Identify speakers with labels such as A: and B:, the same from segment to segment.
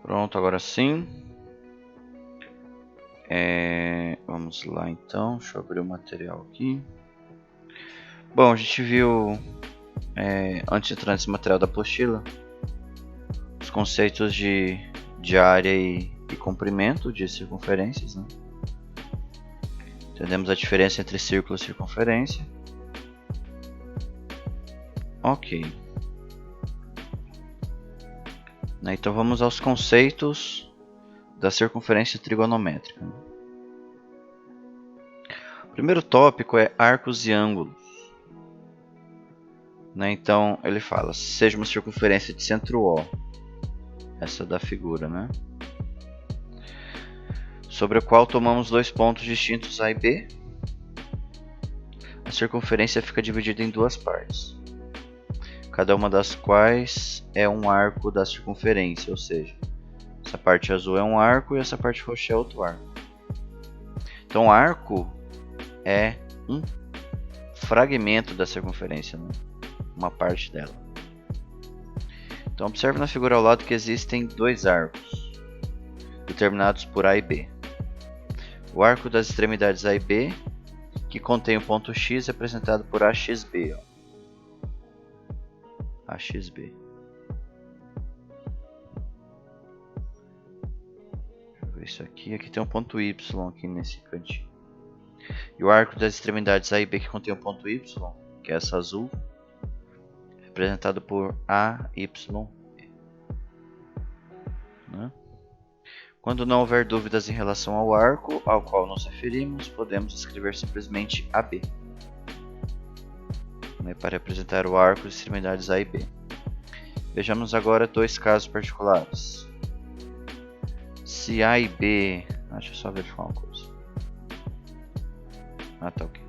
A: Pronto, agora sim. Vamos lá então, deixa eu abrir o material aqui. Bom, a gente viu, antes de entrar nesse material da apostila, os conceitos de área e comprimento de circunferências, né? Entendemos a diferença entre círculo e circunferência. Ok. Então vamos aos conceitos da circunferência trigonométrica. O primeiro tópico é arcos e ângulos. Então ele fala, seja uma circunferência de centro O, essa da figura, né? Sobre a qual tomamos dois pontos distintos A e B, a circunferência fica dividida em duas partes, cada uma das quais é um arco da circunferência, ou seja, essa parte azul é um arco e essa parte roxa é outro arco. Então, arco é um fragmento da circunferência, né? Uma parte dela. Então, observe na figura ao lado que existem dois arcos, determinados por A e B. O arco das extremidades A e B, que contém o ponto X, é representado por AXB. AXB. Deixa eu ver isso aqui. Aqui tem um ponto Y aqui nesse cantinho. E o arco das extremidades A e B, que contém o ponto Y, que é essa azul, é representado por AYB. Né? Quando não houver dúvidas em relação ao arco ao qual nos referimos, podemos escrever simplesmente AB, né, para representar o arco de extremidades A e B. Vejamos agora dois casos particulares. Se A e B... Deixa eu só verificar uma coisa. Tá ok.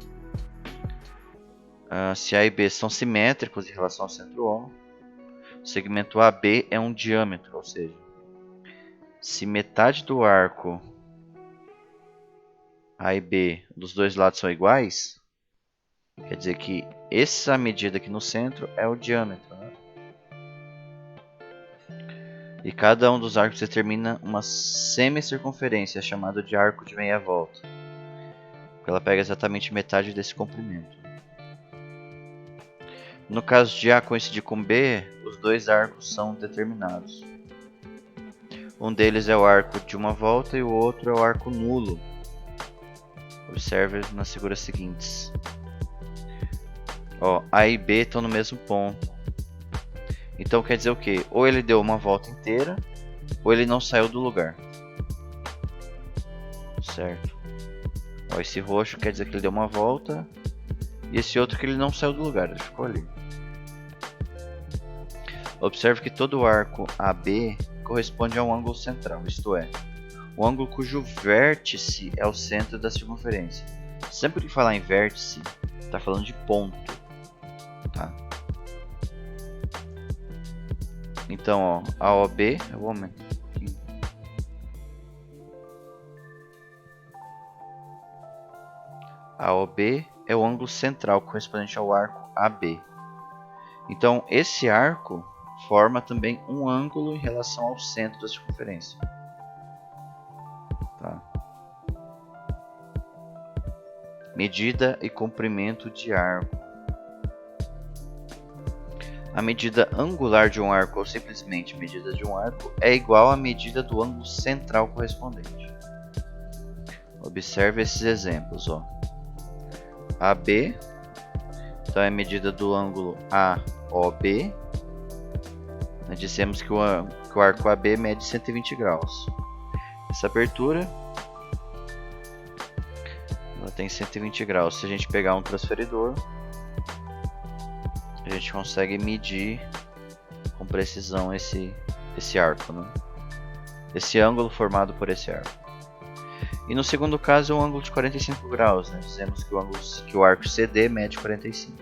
A: Se A e B são simétricos em relação ao centro O, o segmento AB é um diâmetro, ou seja, se metade do arco A e B dos dois lados são iguais, quer dizer que essa medida aqui no centro é o diâmetro, né? E cada um dos arcos determina uma semicircunferência, chamada de arco de meia volta, porque ela pega exatamente metade desse comprimento. No caso de A coincidir com B, os dois arcos são determinados. Um deles é o arco de uma volta e o outro é o arco nulo. Observe nas figuras seguintes. A e B estão no mesmo ponto. Então quer dizer o quê? Ou ele deu uma volta inteira, ou ele não saiu do lugar. Certo? Esse roxo quer dizer que ele deu uma volta, e esse outro que ele não saiu do lugar, ele ficou ali. Observe que todo arco AB corresponde a um ângulo central, isto é, o ângulo cujo vértice é o centro da circunferência. Sempre que falar em vértice, está falando de ponto. Tá? Então, AOB, eu vou aumentar um pouquinho. AOB é o ângulo central correspondente ao arco AB. Então, esse arco forma também um ângulo em relação ao centro da circunferência. Tá? Medida e comprimento de arco. A medida angular de um arco, ou simplesmente medida de um arco, é igual à medida do ângulo central correspondente. Observe esses exemplos. AB, então é a medida do ângulo AOB. Nós dissemos que o arco AB mede 120 graus. Essa abertura ela tem 120 graus. Se a gente pegar um transferidor, a gente consegue medir com precisão esse arco, né? Esse ângulo formado por esse arco. E no segundo caso é um ângulo de 45 graus, né? Dizemos que o arco CD mede 45.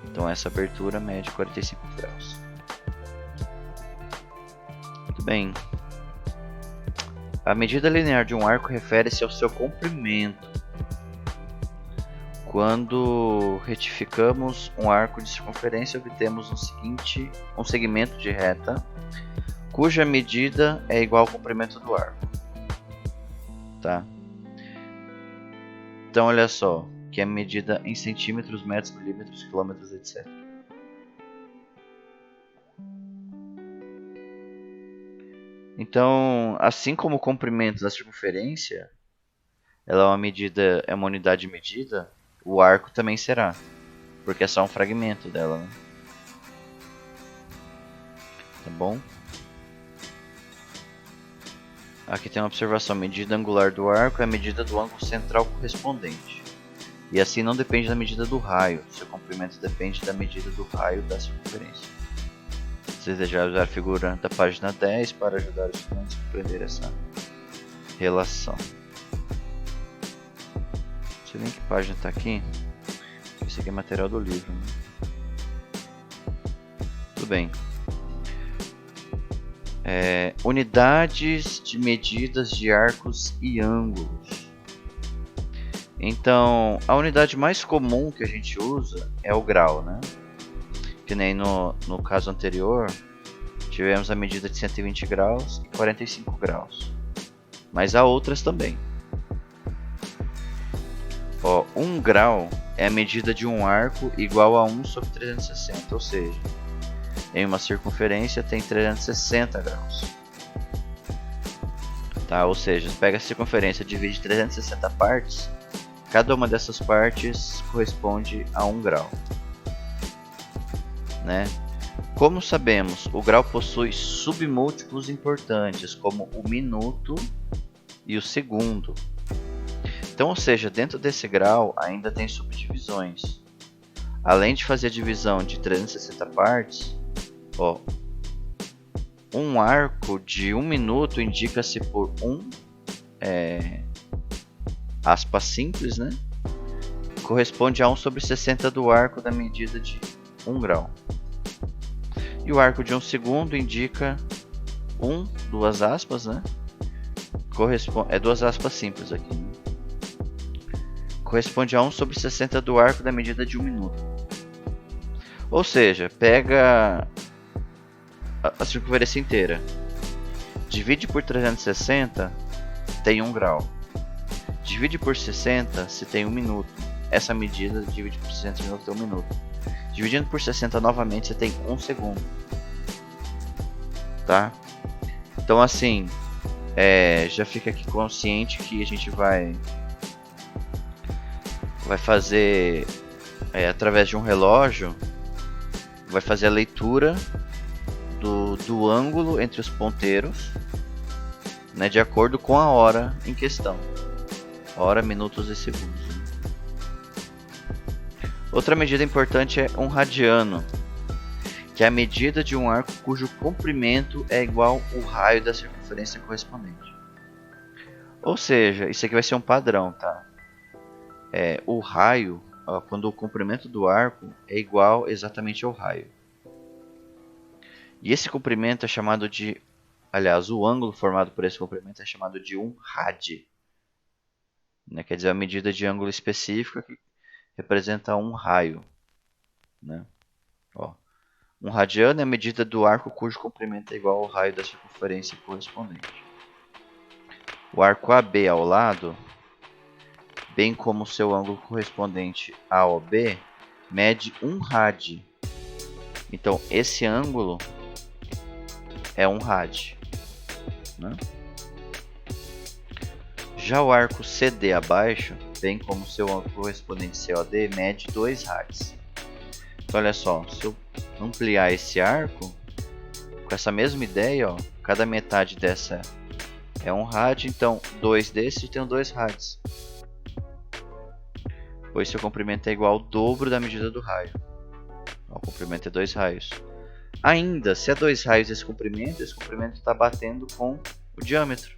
A: Então essa abertura mede 45 graus. Muito bem. A medida linear de um arco refere-se ao seu comprimento. Quando retificamos um arco de circunferência, obtemos um segmento de reta cuja medida é igual ao comprimento do arco. Tá? Então olha só, que é medida em centímetros, metros, milímetros, quilômetros, etc. Então, assim como o comprimento da circunferência, ela é uma unidade de medida, o arco também será, porque é só um fragmento dela, né? Tá bom? Aqui tem uma observação, a medida angular do arco é a medida do ângulo central correspondente. E assim não depende da medida do raio, seu comprimento depende da medida do raio da circunferência. Se desejar usar a figura da página 10 para ajudar os estudantes a compreender essa relação. Não sei nem que página está aqui. Esse aqui é material do livro, né? Tudo bem. Unidades de medidas de arcos e ângulos. Então, a unidade mais comum que a gente usa é o grau, né? Que nem no caso anterior, tivemos a medida de 120 graus e 45 graus. Mas há outras também. Ó, 1 grau é a medida de um arco igual a 1 sobre 360, ou seja, em uma circunferência tem 360 graus. Tá? Ou seja, pega a circunferência e divide 360 partes, cada uma dessas partes corresponde a 1 grau. Né? Como sabemos, o grau possui submúltiplos importantes, como o minuto e o segundo. Então, ou seja, dentro desse grau ainda tem subdivisões. Além de fazer a divisão de 360 partes, ó, um arco de 1 minuto indica-se por aspas simples, né? Corresponde a 1 sobre 60 do arco da medida de 1 grau. E o arco de 1 segundo indica 2 aspas, né? É 2 aspas simples aqui, né? Corresponde a 1 sobre 60 do arco da medida de 1 minuto. Ou seja, pega a circunferência inteira, divide por 360, tem 1 grau. Divide por 60 se tem 1 minuto. Essa medida divide por 60 minutos tem 1 minuto. Dividindo por 60 novamente você tem 1 segundo. Tá? Então assim, já fica aqui consciente que a gente vai fazer através de um relógio, vai fazer a leitura do ângulo entre os ponteiros, né, de acordo com a hora em questão. Hora, minutos e segundos. Outra medida importante é um radiano, que é a medida de um arco cujo comprimento é igual ao raio da circunferência correspondente. Ou seja, isso aqui vai ser um padrão, tá? O raio, quando o comprimento do arco é igual exatamente ao raio. E esse comprimento é chamado de... Aliás, o ângulo formado por esse comprimento é chamado de 1 rad. Né? Quer dizer, a medida de ângulo específica que representa 1 raio. Né? Ó, 1 radiano é a medida do arco cujo comprimento é igual ao raio da circunferência correspondente. O arco AB ao lado, bem como seu ângulo correspondente a OB, mede 1 rad. Então, esse ângulo é 1 rad. Né? Já o arco CD abaixo, bem como seu ângulo correspondente COD, mede 2 rads. Então, olha só, se eu ampliar esse arco, com essa mesma ideia, ó, cada metade dessa é 1 rad, então 2 desses tem 2 rads. Pois seu comprimento é igual ao dobro da medida do raio. O comprimento é 2 raios. Ainda, se é 2 raios esse comprimento está batendo com o diâmetro.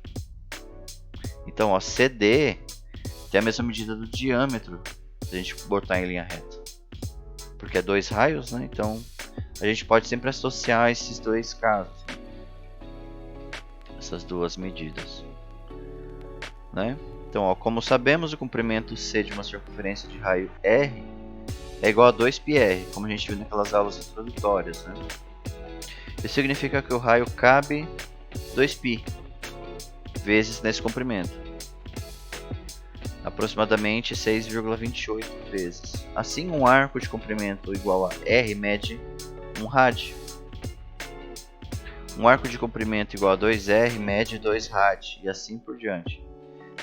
A: Então, ó, CD tem a mesma medida do diâmetro, se a gente botar em linha reta. Porque é 2 raios, né? Então, a gente pode sempre associar esses dois casos. Essas duas medidas. Né? Então, ó, como sabemos, o comprimento C de uma circunferência de raio R é igual a 2πr, como a gente viu naquelas aulas introdutórias. Né? Isso significa que o raio cabe 2π vezes nesse comprimento. Aproximadamente 6,28 vezes. Assim, um arco de comprimento igual a R mede 1 rádio. Um arco de comprimento igual a 2R mede 2 rádio, e assim por diante.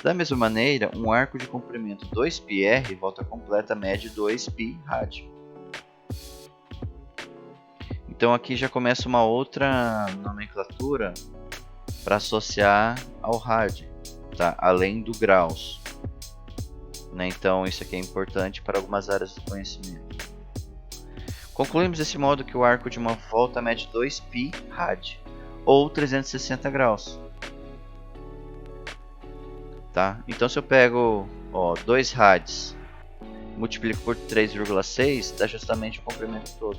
A: Da mesma maneira, um arco de comprimento 2πr, volta completa, mede 2π rádio. Então aqui já começa uma outra nomenclatura para associar ao rádio, tá? Além do graus. Né? Então isso aqui é importante para algumas áreas do conhecimento. Concluímos desse modo que o arco de uma volta mede 2π rádio, ou 360 graus. Tá? Então se eu pego 2 rádios, multiplico por 3,6, dá justamente o comprimento todo.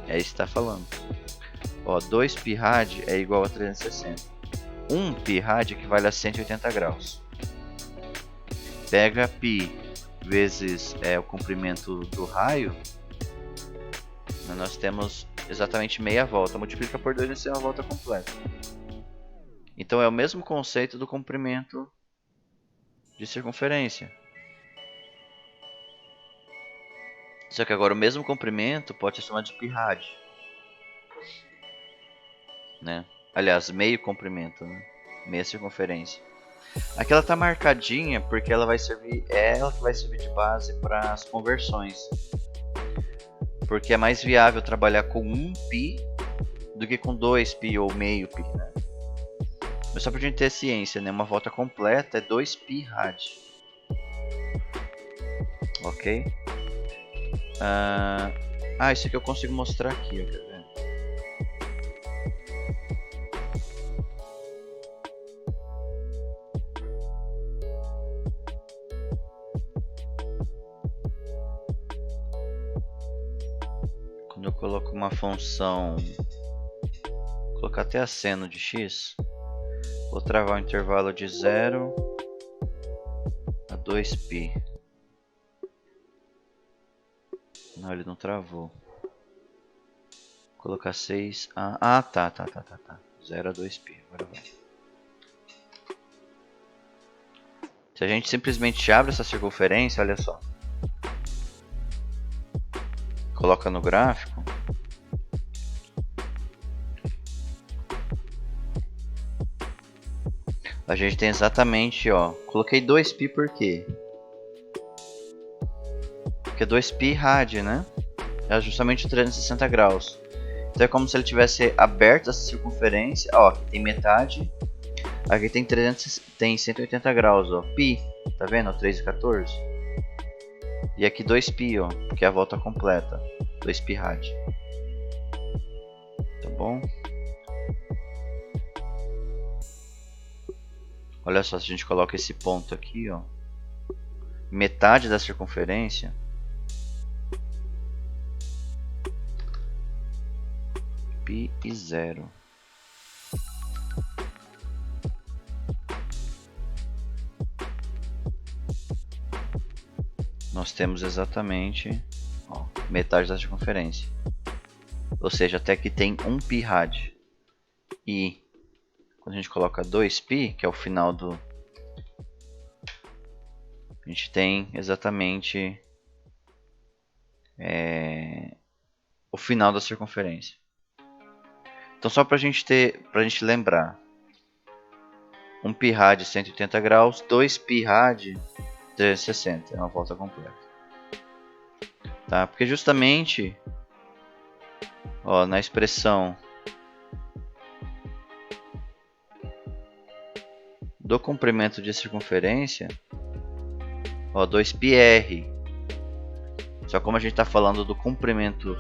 A: É isso que está falando. 2π rádio é igual a 360. 1π rádio equivale a 180 graus. Pega π vezes o comprimento do raio, nós temos exatamente meia volta. Multiplica por 2 e tem uma volta completa. Então é o mesmo conceito do comprimento de circunferência. Só que agora o mesmo comprimento pode ser chamado de π rádio. Né? Aliás, meio comprimento, né? Meia circunferência. Aqui ela está marcadinha porque ela vai servir, ela que vai servir de base para as conversões. Porque é mais viável trabalhar com 1π do que com 2π ou meio π, né? Mas só para a gente ter ciência, né? Uma volta completa é 2π rádio. Ok? Isso aqui eu consigo mostrar aqui, ó, quer ver? Quando eu coloco uma função, vou colocar até aceno de x, vou travar o intervalo de 0 a 2π. Não, ele não travou. Vou colocar 6 a... tá. 0 a 2π. Agora vai. Se a gente simplesmente abre essa circunferência, olha só. Coloca no gráfico. A gente tem exatamente, coloquei 2π por quê? Porque 2π rádio, né? É justamente 360 graus. Então é como se ele tivesse aberto essa circunferência. Aqui tem metade. Aqui tem 180 graus, π. Tá vendo? 3,14. E aqui 2π, que é a volta completa. 2π rádio. Tá bom? Olha só, se a gente coloca esse ponto aqui, metade da circunferência, π e 0. Nós temos exatamente metade da circunferência. Ou seja, até que tem 1π rádio. E quando a gente coloca 2π, que é o final do... A gente tem exatamente o final da circunferência. Então só para a gente lembrar. 1π rádio 180 graus, 2π rádio 360. É uma volta completa. Tá? Porque justamente na expressão do comprimento de circunferência, 2πr. Só como a gente está falando do comprimento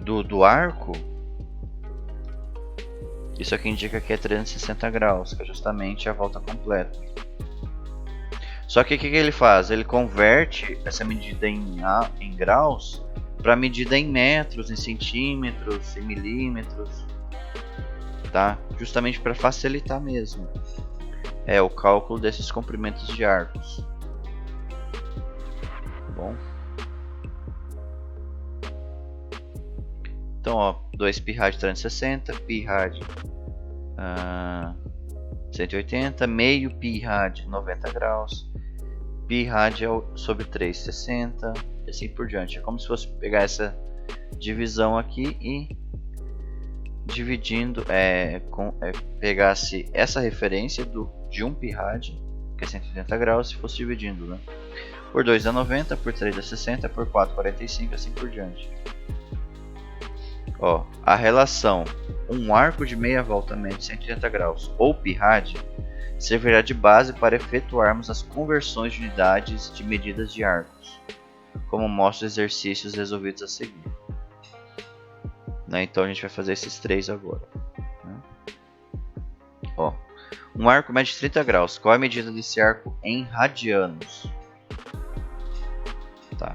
A: do arco, isso aqui indica que é 360 graus, que é justamente a volta completa. Só que o que ele faz? Ele converte essa medida em graus para medida em metros, em centímetros, em milímetros, tá? Justamente para facilitar mesmo o cálculo desses comprimentos de arcos. Bom, Então, ó, 2 π rad 360, π rad 180, meio π rad 90 graus, π rad sobre 360 e assim por diante. É como se fosse pegar essa divisão aqui e dividindo, pegasse essa referência de 1 π rad, que é 180 graus, e fosse dividindo, né? Por 2 dá 90, por 3 dá 60, por 4 45, assim por diante. Ó, a relação um arco de meia volta média de 180 graus ou π rad servirá de base para efetuarmos as conversões de unidades de medidas de arcos, como mostra os exercícios resolvidos a seguir. Né? Então a gente vai fazer esses três agora. Né? Ó, um arco mede 30 graus. Qual é a medida desse arco em radianos? Tá.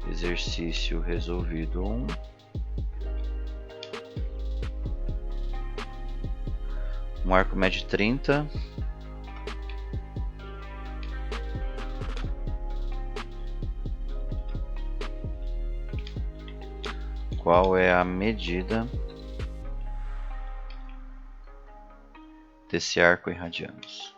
A: Exercício resolvido 1. Um arco mede 30. Qual é a medida desse arco em radianos?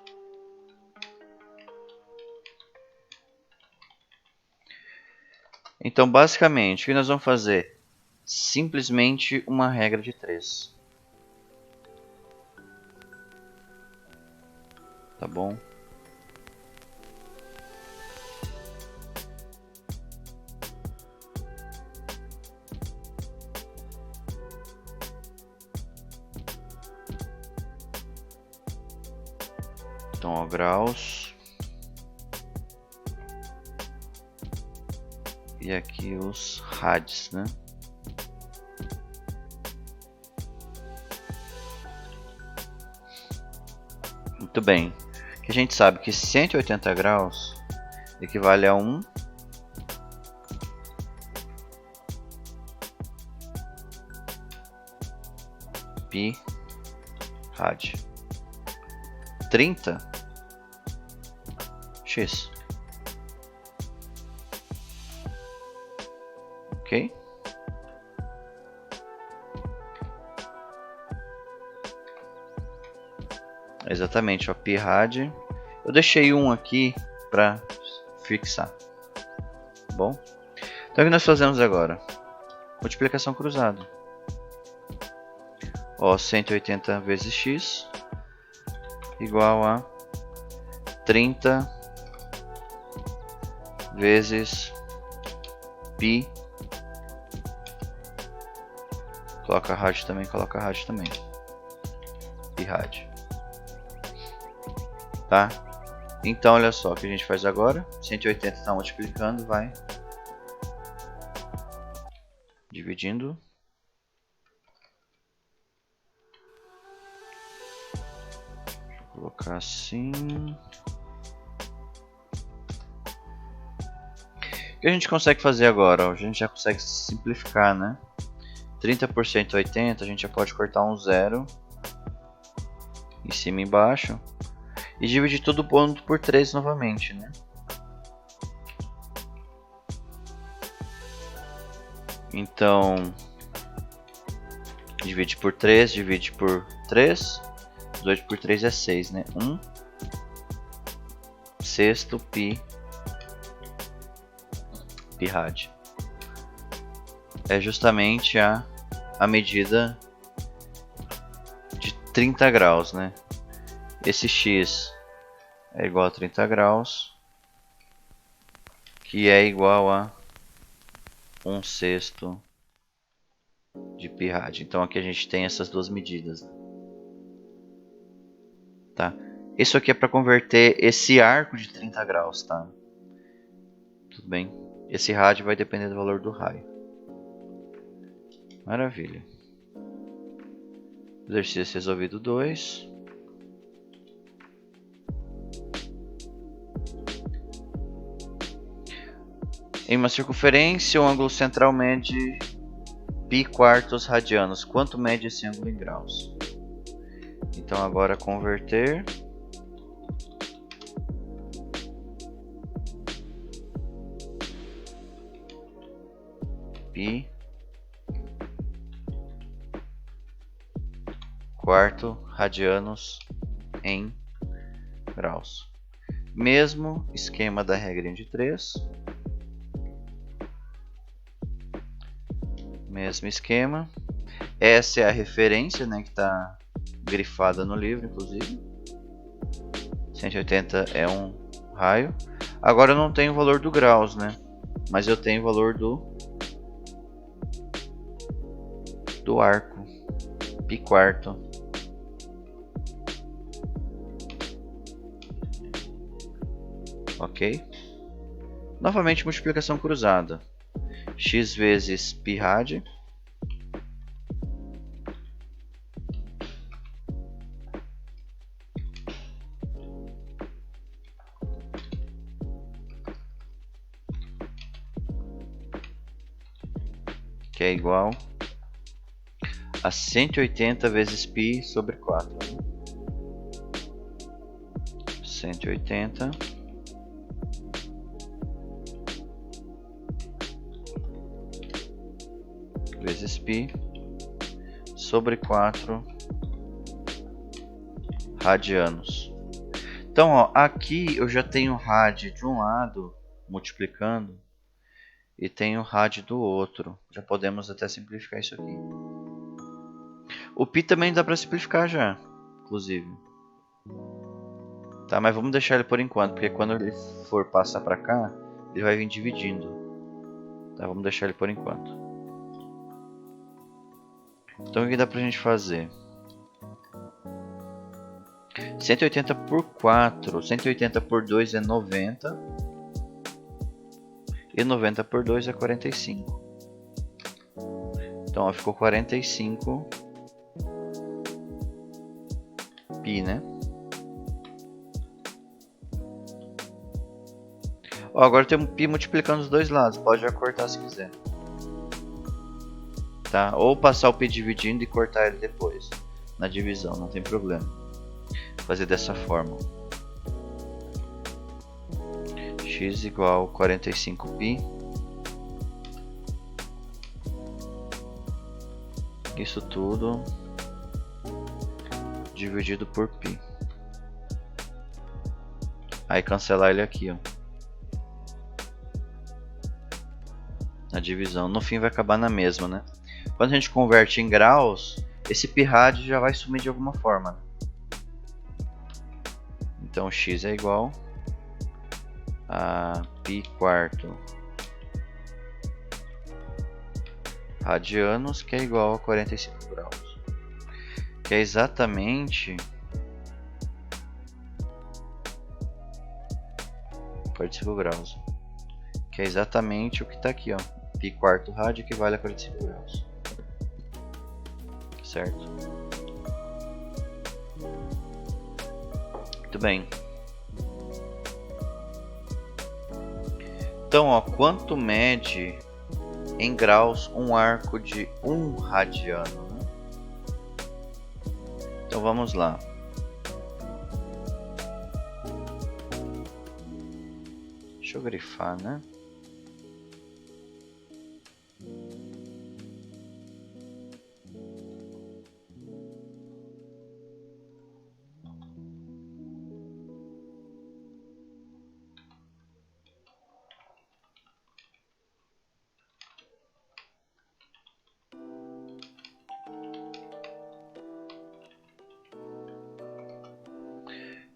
A: Então, basicamente, o que nós vamos fazer? Simplesmente uma regra de 3. Tá bom? Então, ó, graus. E aqui os rads, né? Muito bem. Que a gente sabe que 180 graus equivale a 1 π rad. 30 x. Ok? Exatamente, ó, π rad. Eu deixei um aqui para fixar. Tá bom? Então o que nós fazemos agora? Multiplicação cruzada. Ó, 180 vezes x igual a 30 vezes π. Coloca rad também, coloca rad também. Π rad. Tá? Então, olha só o que a gente faz agora. 180 está multiplicando, vai dividindo. Deixa eu colocar assim. O que a gente consegue fazer agora? Ó, a gente já consegue simplificar, né? 30% 80, a gente já pode cortar um zero em cima e embaixo e dividir todo o ponto por 3 novamente, né? Então, divide por 3, divide por 3, 18 por 3 é 6, né? 1 sexto π rad. É justamente a medida de 30 graus, né? Esse x é igual a 30 graus, que é igual a 1 sexto de π rad. Então aqui a gente tem essas duas medidas. Tá? Isso aqui é para converter esse arco de 30 graus, tá? Tudo bem? Esse rad vai depender do valor do raio. Maravilha. Exercício resolvido 2. Em uma circunferência, o ângulo central mede π quartos radianos. Quanto mede esse ângulo em graus? Então agora converter π quarto radianos em graus. Mesmo esquema da regrinha de 3. Mesmo esquema. Essa é a referência, né, que está grifada no livro, inclusive. 180 é um raio. Agora eu não tenho o valor do graus, né? Mas eu tenho o valor do arco. Π quarto. Ok? Novamente multiplicação cruzada. X vezes π rad. Que é igual a 180 vezes π sobre 4. 180 vezes π sobre 4 radianos. Então, ó, aqui eu já tenho rad de um lado multiplicando e tenho rad do outro. Já podemos até simplificar isso aqui. O π também dá para simplificar já, inclusive. Tá, mas vamos deixar ele por enquanto, porque quando ele for passar para cá, ele vai vir dividindo. Tá, vamos deixar ele por enquanto. Então o que dá pra gente fazer? 180 por 4, 180 por 2 é 90. E 90 por 2 é 45. Então ó, ficou 45 π, né? Ó, agora tem um π multiplicando os dois lados. Pode já cortar se quiser. Tá? Ou passar o π dividindo e cortar ele depois. Na divisão, não tem problema. Vou fazer dessa forma. X igual a 45π. Isso tudo dividido por π. Aí cancelar ele aqui, ó. Na divisão. No fim vai acabar na mesma, né? Quando a gente converte em graus, esse π rad já vai sumir de alguma forma. Então x é igual a π quarto radianos, que é igual a 45 graus. Que é exatamente 45 graus. Que é exatamente o que está aqui, ó. Π quarto rad equivale a 45 graus. Certo? Muito bem. Então, ó, quanto mede em graus um arco de 1 radiano? Né? Então vamos lá. Deixa eu grifar, né?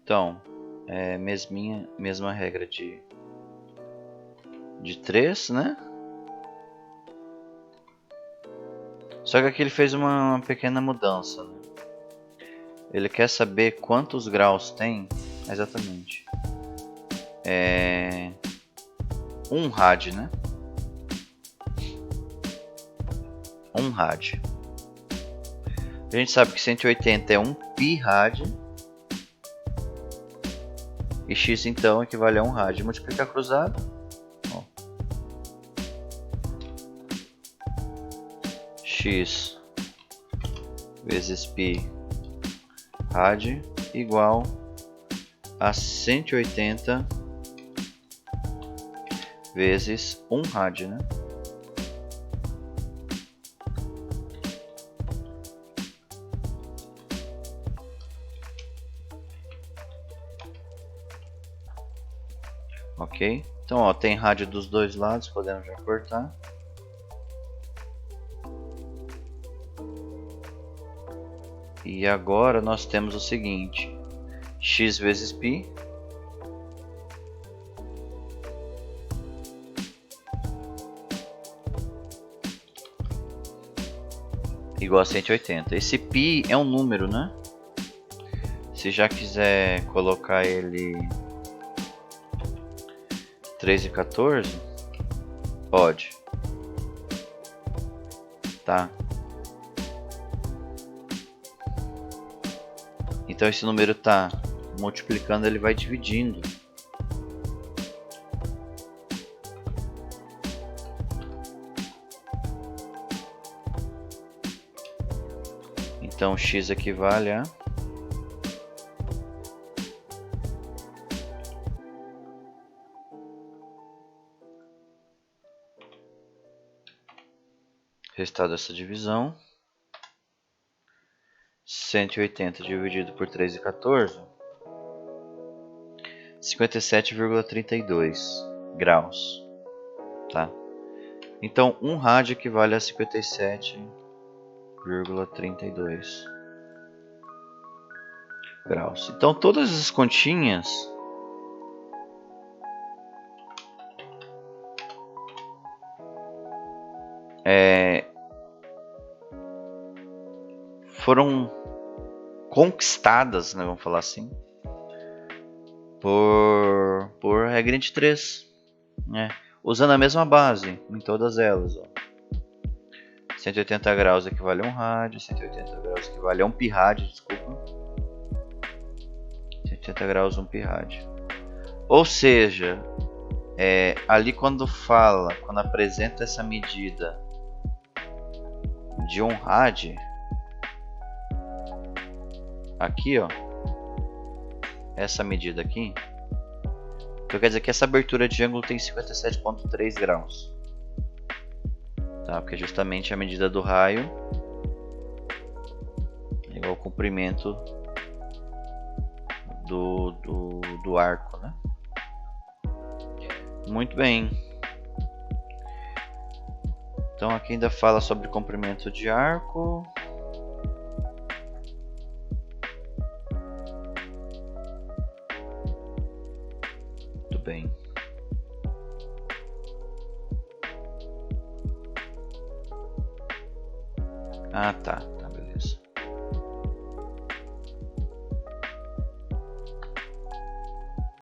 A: Então, mesma regra de 3, né? Só que aqui ele fez uma pequena mudança, né? Ele quer saber quantos graus tem exatamente. 1 rad, né? 1 rad. A gente sabe que 180 é 1 π rad. E x então equivale a 1 rad. Multiplicar cruzado. Ó. X vezes π rad igual a 180 vezes 1 rad, né? Ok? Então, ó, tem rádio dos dois lados, podemos já cortar. E agora nós temos o seguinte: x vezes π igual a 180. Esse π é um número, né? Se já quiser colocar ele 3 e 14, pode. Tá? Então esse número tá multiplicando, ele vai dividindo. Então x equivale a resultado dessa divisão, 180 dividido por 3 e 14, 57,32 graus, tá? Então 1 rádio equivale a 57,32 graus. Então todas as continhas foram conquistadas, né, vamos falar assim, por regra de 3, né? Usando a mesma base em todas elas. Ó. 180 graus equivale a 1 rádio, 180 graus equivale a 1 pi rádio, desculpa. 180 graus 1 pi rádio. Ou seja, ali quando apresenta essa medida de 1 rádio, aqui, ó, essa medida aqui, então quer dizer que essa abertura de ângulo tem 57,3 graus, tá? Porque justamente a medida do raio é igual ao comprimento do arco, né? Muito bem. Então aqui ainda fala sobre comprimento de arco. Muito bem. Ah, tá.